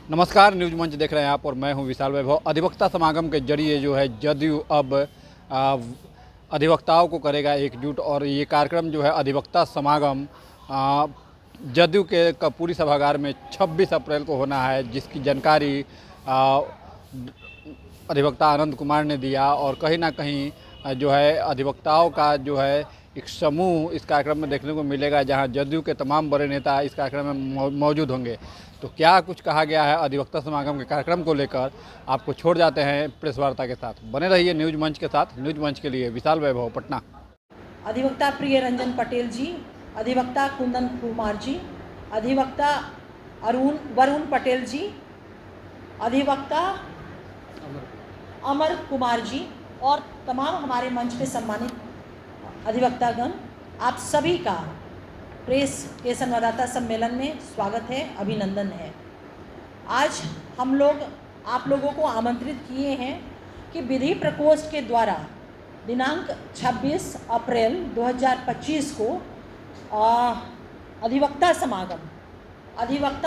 नमस्कार, न्यूज मंच देख रहे हैं आप और मैं हूं विशाल वैभव। अधिवक्ता समागम के जरिए जो है जदयू अब अधिवक्ताओं को करेगा एकजुट और ये कार्यक्रम जो है अधिवक्ता समागम जदयू के पूरी सभागार में 26 अप्रैल को होना है, जिसकी जानकारी अधिवक्ता आनंद कुमार ने दिया। और कहीं ना कहीं जो है अधिवक्ताओं का जो है एक समूह इस कार्यक्रम में देखने को मिलेगा, जहां जदयू के तमाम बड़े नेता इस कार्यक्रम में मौजूद होंगे। तो क्या कुछ कहा गया है अधिवक्ता समागम के कार्यक्रम को लेकर, आपको छोड़ जाते हैं प्रेस वार्ता के साथ। बने रहिए न्यूज मंच के साथ। न्यूज मंच के लिए विशाल वैभव, पटना। अधिवक्ता प्रिय रंजन पटेल जी, अधिवक्ता कुंदन कुमार जी, अधिवक्ता वरुण पटेल जी, अधिवक्ता अमर कुमार जी और तमाम हमारे मंच पे सम्मानित अधिवक्तागण, आप सभी का प्रेस के संवाददाता सम्मेलन में स्वागत है, अभिनंदन है। आज हम लोग आप लोगों को आमंत्रित किए हैं कि विधि प्रकोष्ठ के द्वारा दिनांक 26 अप्रैल 2025 को अधिवक्ता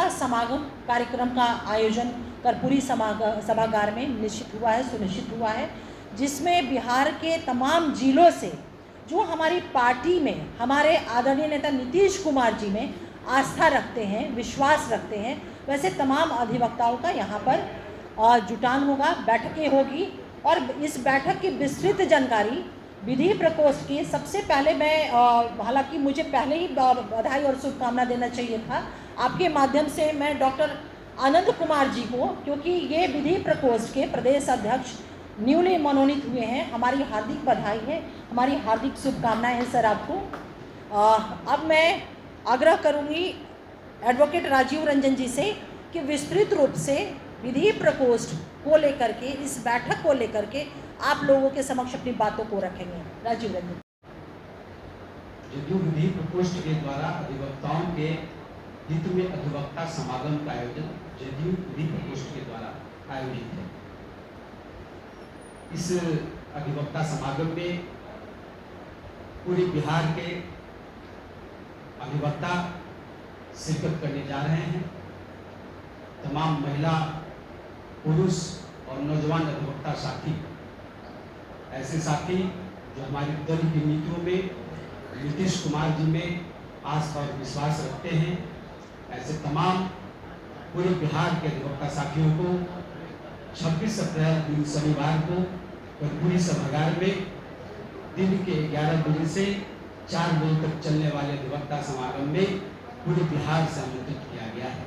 समागम कार्यक्रम का आयोजन कर्पूरी सभागार में सुनिश्चित हुआ है, जिसमें बिहार के तमाम जिलों से जो हमारी पार्टी में हमारे आदरणीय नेता नीतीश कुमार जी में आस्था रखते हैं, विश्वास रखते हैं, वैसे तमाम अधिवक्ताओं का यहाँ पर जुटान होगा, बैठकें होगी। और इस बैठक की विस्तृत जानकारी विधि प्रकोष्ठ की सबसे पहले मैं हालांकि मुझे पहले ही बधाई और शुभकामना देना चाहिए था, आपके माध्यम से मैं डॉक्टर आनंद कुमार जी को, क्योंकि ये विधि प्रकोष्ठ के प्रदेश अध्यक्ष न्यूली मनोनीत हुए हैं, हमारी हार्दिक बधाई है, हमारी हार्दिक शुभकामनाएं हैं सर आपको। अब मैं आग्रह करूंगी एडवोकेट राजीव रंजन जी से कि विस्तृत रूप से विधि प्रकोष्ठ को लेकर के, इस बैठक को लेकर के आप लोगों के समक्ष अपनी बातों को रखेंगे। राजीव रंजन। जदयू विधि प्रकोष्ठ के द्वारा अधिवक्ताओं के हित में अधिवक्ता समागम का आयोजन जदयू विधि प्रकोष्ठ के द्वारा आयोजित है। इस अधिवक्ता समागम में पूरे बिहार के अधिवक्ता शिरकत करने जा रहे हैं। तमाम महिला, पुरुष और नौजवान अधिवक्ता साथी, ऐसे साथी जो हमारे दल की नीतियों में नीतीश कुमार जी में आस्था और विश्वास रखते हैं, ऐसे तमाम पूरे बिहार के अधिवक्ता साथियों को 26 अप्रैल दिन शनिवार को कर्पूरी सभागार में दिन के 11 बजे से 4 बजे तक चलने वाले अधिवक्ता समागम में पूरे बिहार से आमंत्रित किया गया है।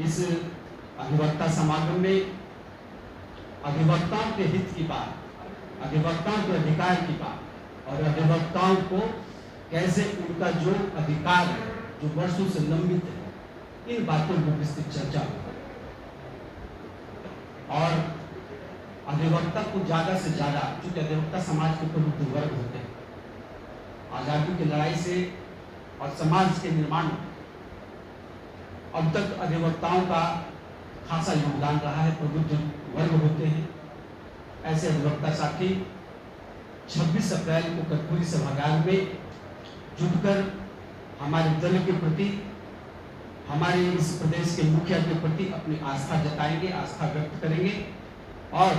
इस अधिवक्ता समागम में अधिवक्ताओं के हित की बात, अधिवक्ताओं के अधिकार की बात और अधिवक्ताओं को कैसे उनका जो अधिकार है, जो वर्षों से लंबित है, इन बातों पर विस्तृत चर्चा होगी। और अधिवक्ता को ज्यादा से ज्यादा, चूंकि अधिवक्ता समाज के प्रमुख वर्ग होते हैं, आजादी की लड़ाई से और समाज के निर्माण में अब तक अधिवक्ताओं का खासा योगदान रहा है, प्रबुद्ध वर्ग होते हैं। ऐसे अधिवक्ता साथी 26 अप्रैल को कर्पूरी सभागार में जुटकर हमारे दल के प्रति, हमारे इस प्रदेश के मुखिया के प्रति अपनी आस्था जताएंगे, आस्था व्यक्त करेंगे। और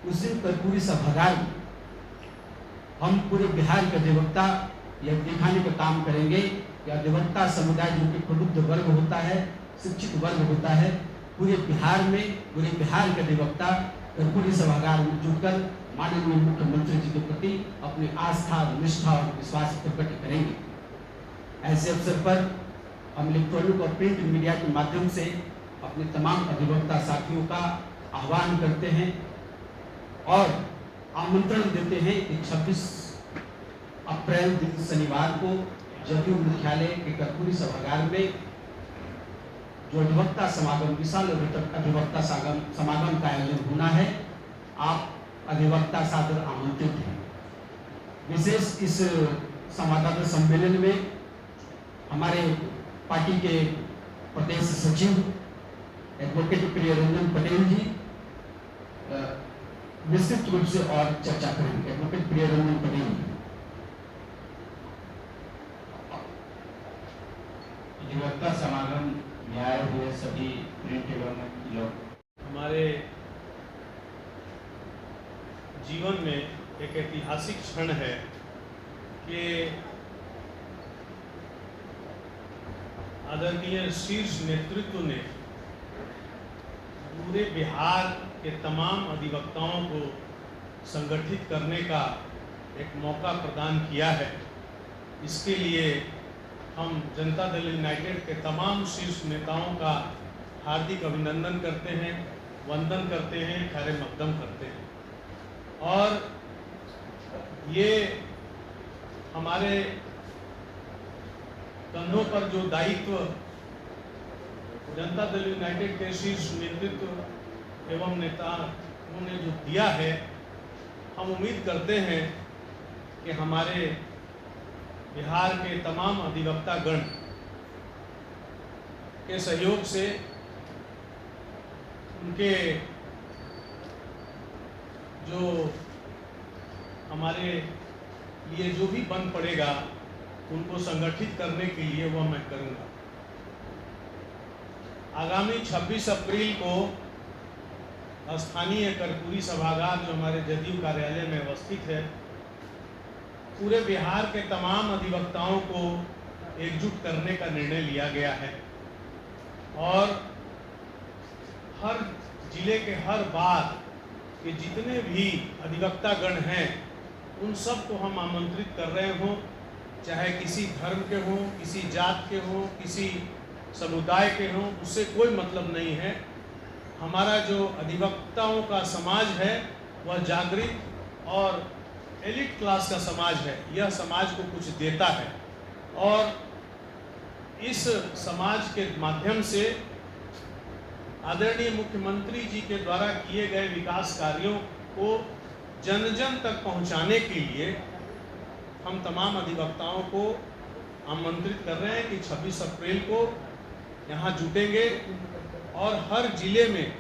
उस दिन कर्पूरी सभागार में हम पूरे बिहार के अधिवक्ता यह दिखाने का काम करेंगे कि अधिवक्ता समुदाय जो कि प्रबुद्ध वर्ग होता है, शिक्षित वर्ग होता है, पूरे बिहार में, पूरे बिहार के अधिवक्ता कर्पूरी सभागार में जुटकर माननीय मुख्यमंत्री जी के प्रति अपनी आस्था, निष्ठा और विश्वास प्रकट करेंगे। ऐसे अवसर पर हम इलेक्ट्रॉनिक और प्रिंट मीडिया के माध्यम से अपने तमाम अधिवक्ता साथियों का आह्वान करते हैं और आमंत्रण देते हैं कि 26 अप्रैल दिन शनिवार को जदयू मुख्यालय के कर्पूरी सभागार में जो अधिवक्ता समागम, विशाल अधिवक्ता समागम का आयोजन होना है, आप अधिवक्ता सादर आमंत्रित हैं। विशेष इस संवाददाता सम्मेलन में हमारे पार्टी के प्रदेश सचिव एडवोकेट प्रिय रंजन पटेल जी विस्तृत रूप से और चर्चा करेंगे। एडवोकेट प्रिय रंजन पटेल जी। अधिवक्ता समागम में आए हुए सभी प्रिंट एवं लोग। हमारे जीवन में एक ऐतिहासिक क्षण है कि आदरणीय शीर्ष नेतृत्व ने पूरे बिहार के तमाम अधिवक्ताओं को संगठित करने का एक मौका प्रदान किया है। इसके लिए हम जनता दल यूनाइटेड के तमाम शीर्ष नेताओं का हार्दिक अभिनंदन करते हैं, वंदन करते हैं, खैर मकदम करते हैं। और ये हमारे कंधों पर जो दायित्व जनता दल यूनाइटेड के शीर्ष नेतृत्व एवं नेताओं ने जो दिया है, हम उम्मीद करते हैं कि हमारे बिहार के तमाम अधिवक्ता गण के सहयोग से उनके जो हमारे लिए जो भी बन पड़ेगा उनको संगठित करने के लिए वह मैं करूँगा। आगामी 26 अप्रैल को स्थानीय कर्पूरी सभागार जो हमारे जदयू कार्यालय में अवस्थित है, पूरे बिहार के तमाम अधिवक्ताओं को एकजुट करने का निर्णय लिया गया है और हर जिले के हर बार के जितने भी अधिवक्ता गण हैं उन सब को हम आमंत्रित कर रहे हों, चाहे किसी धर्म के हों, किसी जात के हों, किसी समुदाय के हों, उससे कोई मतलब नहीं है। हमारा जो अधिवक्ताओं का समाज है वह जागृत और एलिट क्लास का समाज है। यह समाज को कुछ देता है और इस समाज के माध्यम से आदरणीय मुख्यमंत्री जी के द्वारा किए गए विकास कार्यों को जन जन तक पहुंचाने के लिए हम तमाम अधिवक्ताओं को आमंत्रित कर रहे हैं कि 26 अप्रैल को यहाँ जुटेंगे और हर जिले में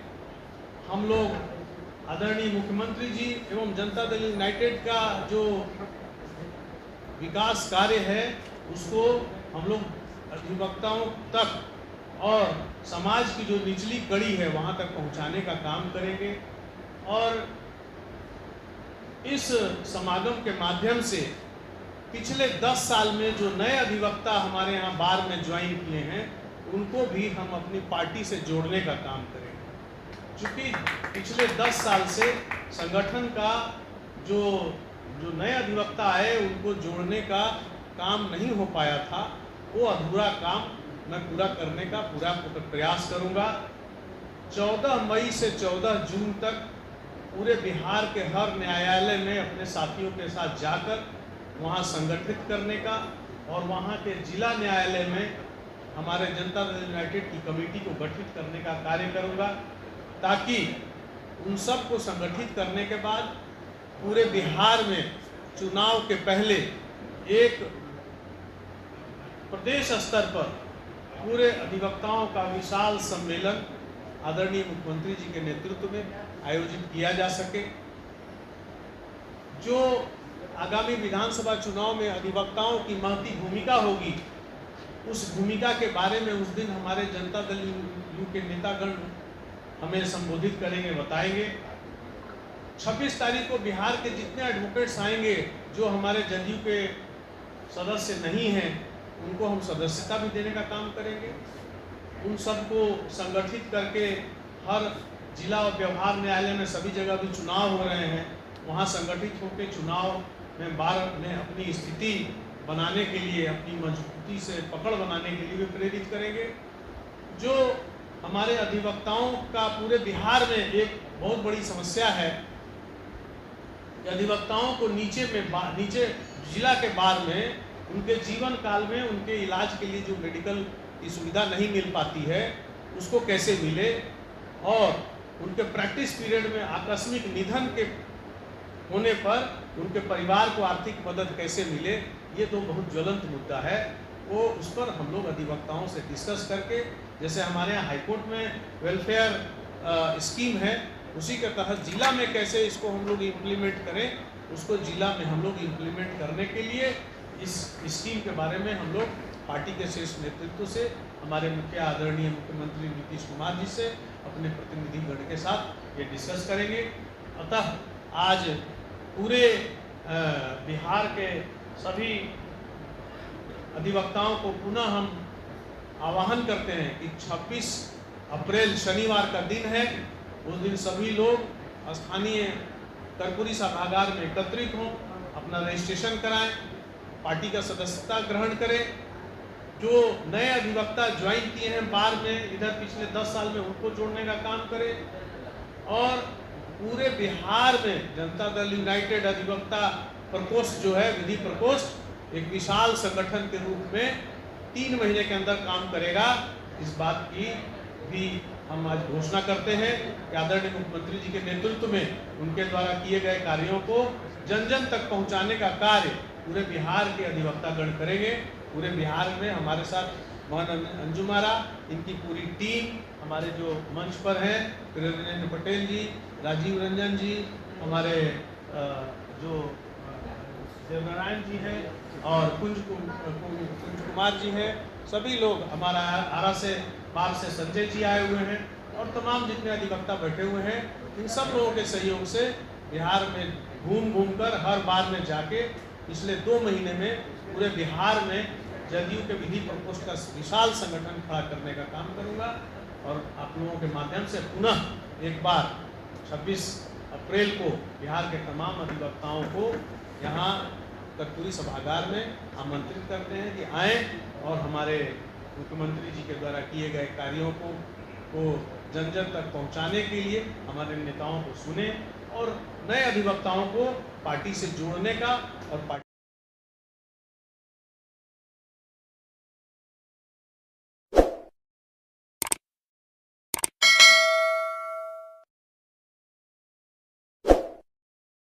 हम लोग आदरणीय मुख्यमंत्री जी एवं जनता दल यूनाइटेड का जो विकास कार्य है उसको हम लोग अधिवक्ताओं तक और समाज की जो निचली कड़ी है वहाँ तक पहुँचाने का काम करेंगे। और इस समागम के माध्यम से पिछले 10 साल में जो नए अधिवक्ता हमारे यहाँ बार में ज्वाइन किए हैं उनको भी हम अपनी पार्टी से जोड़ने का काम करेंगे। चूँकि पिछले 10 साल से संगठन का जो नए अधिवक्ता आए उनको जोड़ने का काम नहीं हो पाया था, वो अधूरा काम मैं पूरा करने का पूरा प्रयास करूंगा। 14 मई से 14 जून तक पूरे बिहार के हर न्यायालय में अपने साथियों के साथ जाकर वहां संगठित करने का और वहां के जिला न्यायालय में हमारे जनता दल यूनाइटेड की कमेटी को गठित करने का कार्य करूंगा, ताकि उन सब को संगठित करने के बाद पूरे बिहार में चुनाव के पहले एक प्रदेश स्तर पर पूरे अधिवक्ताओं का विशाल सम्मेलन आदरणीय मुख्यमंत्री जी के नेतृत्व में आयोजित किया जा सके। जो आगामी विधानसभा चुनाव में अधिवक्ताओं की महती भूमिका होगी, उस भूमिका के बारे में उस दिन हमारे जनता दल यू के नेतागण हमें संबोधित करेंगे, बताएंगे। 26 तारीख को बिहार के जितने एडवोकेट्स आएंगे जो हमारे जदयू के सदस्य नहीं हैं, उनको हम सदस्यता भी देने का काम करेंगे। उन सबको संगठित करके हर जिला और व्यवहार न्यायालय में सभी जगह भी चुनाव हो रहे हैं, वहाँ संगठित होकर चुनाव में बार में अपनी स्थिति बनाने के लिए, अपनी मजबूती से पकड़ बनाने के लिए भी प्रेरित करेंगे। जो हमारे अधिवक्ताओं का पूरे बिहार में एक बहुत बड़ी समस्या है कि अधिवक्ताओं को नीचे जिला के बार में उनके जीवन काल में उनके इलाज के लिए जो मेडिकल की सुविधा नहीं मिल पाती है उसको कैसे मिले, और उनके प्रैक्टिस पीरियड में आकस्मिक निधन के होने पर उनके परिवार को आर्थिक मदद कैसे मिले, ये तो बहुत ज्वलंत मुद्दा है। वो उस पर हम लोग अधिवक्ताओं से डिस्कस करके, जैसे हमारे यहाँ हाईकोर्ट में वेलफेयर स्कीम है, उसी के तहत जिला में कैसे इसको हम लोग इम्प्लीमेंट करें, उसको जिला में हम लोग इम्प्लीमेंट करने के लिए इस स्कीम के बारे में हम लोग पार्टी के शीर्ष नेतृत्व से हमारे मुख्य आदरणीय मुख्यमंत्री नीतीश कुमार जी से अपने प्रतिनिधिगण के साथ ये डिस्कस करेंगे। अतः आज पूरे बिहार के सभी अधिवक्ताओं को पुनः हम आह्वान करते हैं कि 26 अप्रैल शनिवार का दिन है। उस दिन सभी लोग स्थानीय कर्पूरी सभागार में एकत्रित हों, अपना रजिस्ट्रेशन कराएं, पार्टी का सदस्यता ग्रहण करें। जो नए अधिवक्ता ज्वाइन किए हैं बार में, इधर पिछले 10 साल में उनको जोड़ने का काम करें और पूरे बिहार में जनता दल यूनाइटेड अधिवक्ता प्रकोष्ठ जो है, विधि प्रकोष्ठ, एक विशाल संगठन के रूप में 3 महीने के अंदर काम करेगा। इस बात की भी हम आज घोषणा करते हैं कि आदरणीय मुख्यमंत्री जी के नेतृत्व में उनके द्वारा किए गए कार्यों को जन जन तक पहुंचाने का कार्य पूरे बिहार के अधिवक्तागण करेंगे। पूरे बिहार में हमारे साथ मोहन अंजुमारा, इनकी पूरी टीम, हमारे जो मंच पर हैं वीरेंद्र पटेल जी, राजीव रंजन जी, हमारे जो देवनारायण जी हैं और कुंज कुमार जी हैं, सभी लोग, हमारा आरा से बार से संजय जी आए हुए हैं और तमाम जितने अधिवक्ता बैठे हुए हैं, इन सब लोगों के सहयोग से बिहार में घूम कर हर बार में जाके पिछले 2 महीने में पूरे बिहार में जदयू के विधि प्रकोष्ठ का विशाल संगठन खड़ा करने का काम करूंगा। और आप लोगों के माध्यम से पुनः एक बार 26 अप्रैल को बिहार के तमाम अधिवक्ताओं को यहाँ कर्पूरी सभागार में आमंत्रित करते हैं कि आएँ और हमारे मुख्यमंत्री जी के द्वारा किए गए कार्यों को जन जन तक पहुंचाने के लिए हमारे नेताओं को सुने और नए अधिवक्ताओं को पार्टी से जोड़ने का और पार्टी